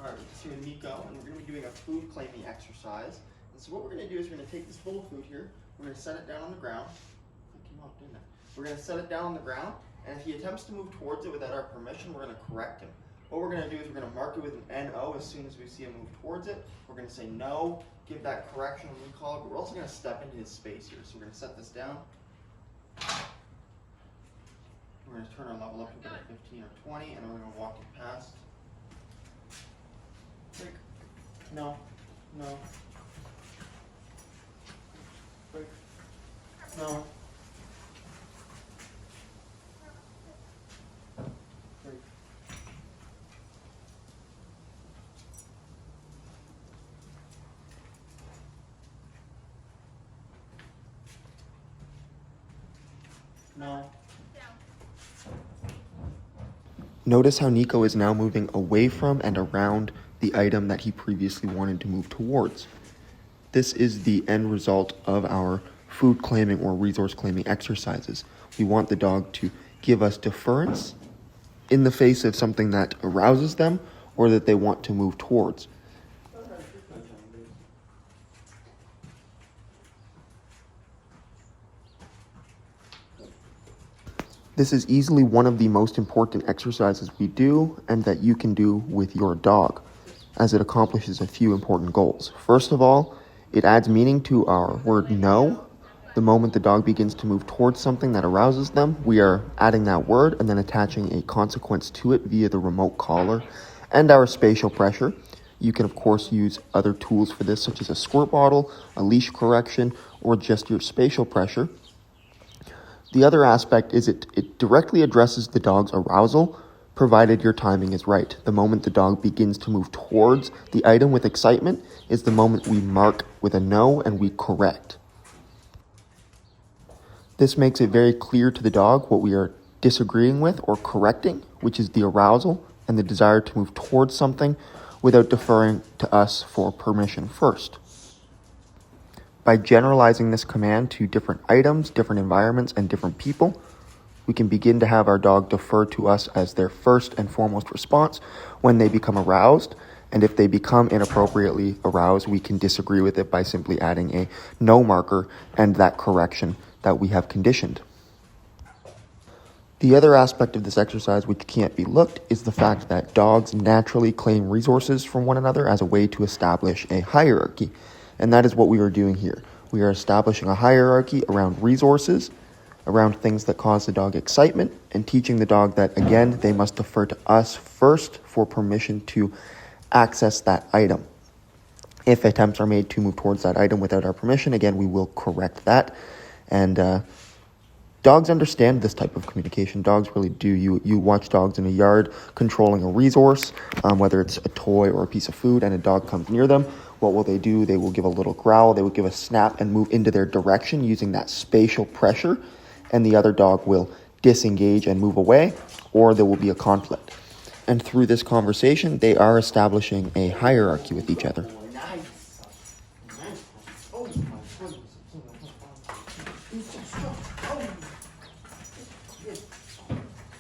Alright, we're with Niko, and we're going to be doing a food claiming exercise. And so what we're going to do is we're going to take this bowl of food here, we're going to set it down on the ground. I came out, didn't I? We're going to set it down on the ground, and if he attempts to move towards it without our permission, we're going to correct him. What we're going to do is we're going to mark it with an NO as soon as we see him move towards it. We're going to say no, give that correction when we call it, but we're also going to step into his space here. So we're going to set this down. We're going to turn our level up to about 15 or 20, and then we're going to walk it past. Break. No. No. Break. No. Break. No. Notice how Niko is now moving away from and around the item that he previously wanted to move towards. This is the end result of our food claiming or resource claiming exercises. We want the dog to give us deference in the face of something that arouses them or that they want to move towards. This is easily one of the most important exercises we do and that you can do with your dog, as it accomplishes a few important goals. First of all, it adds meaning to our word no. The moment the dog begins to move towards something that arouses them, we are adding that word and then attaching a consequence to it via the remote collar and our spatial pressure. You can, of course, use other tools for this, such as a squirt bottle, a leash correction, or just your spatial pressure. The other aspect is it directly addresses the dog's arousal, provided your timing is right. The moment the dog begins to move towards the item with excitement is the moment we mark with a no and we correct. This makes it very clear to the dog what we are disagreeing with or correcting, which is the arousal and the desire to move towards something without deferring to us for permission first. By generalizing this command to different items, different environments, and different people, we can begin to have our dog defer to us as their first and foremost response when they become aroused. And if they become inappropriately aroused, we can disagree with it by simply adding a no marker and that correction that we have conditioned. The other aspect of this exercise which can't be looked is the fact that dogs naturally claim resources from one another as a way to establish a hierarchy. And that is what we are doing here. We are establishing a hierarchy around resources, around things that cause the dog excitement, and teaching the dog that, again, they must defer to us first for permission to access that item. If attempts are made to move towards that item without our permission, again, we will correct that. And dogs understand this type of communication. Dogs really do. You watch dogs in a yard controlling a resource, whether it's a toy or a piece of food, and a dog comes near them. What will they do? They will give a little growl, they will give a snap and move into their direction using that spatial pressure, and the other dog will disengage and move away, or there will be a conflict. And through this conversation, they are establishing a hierarchy with each other.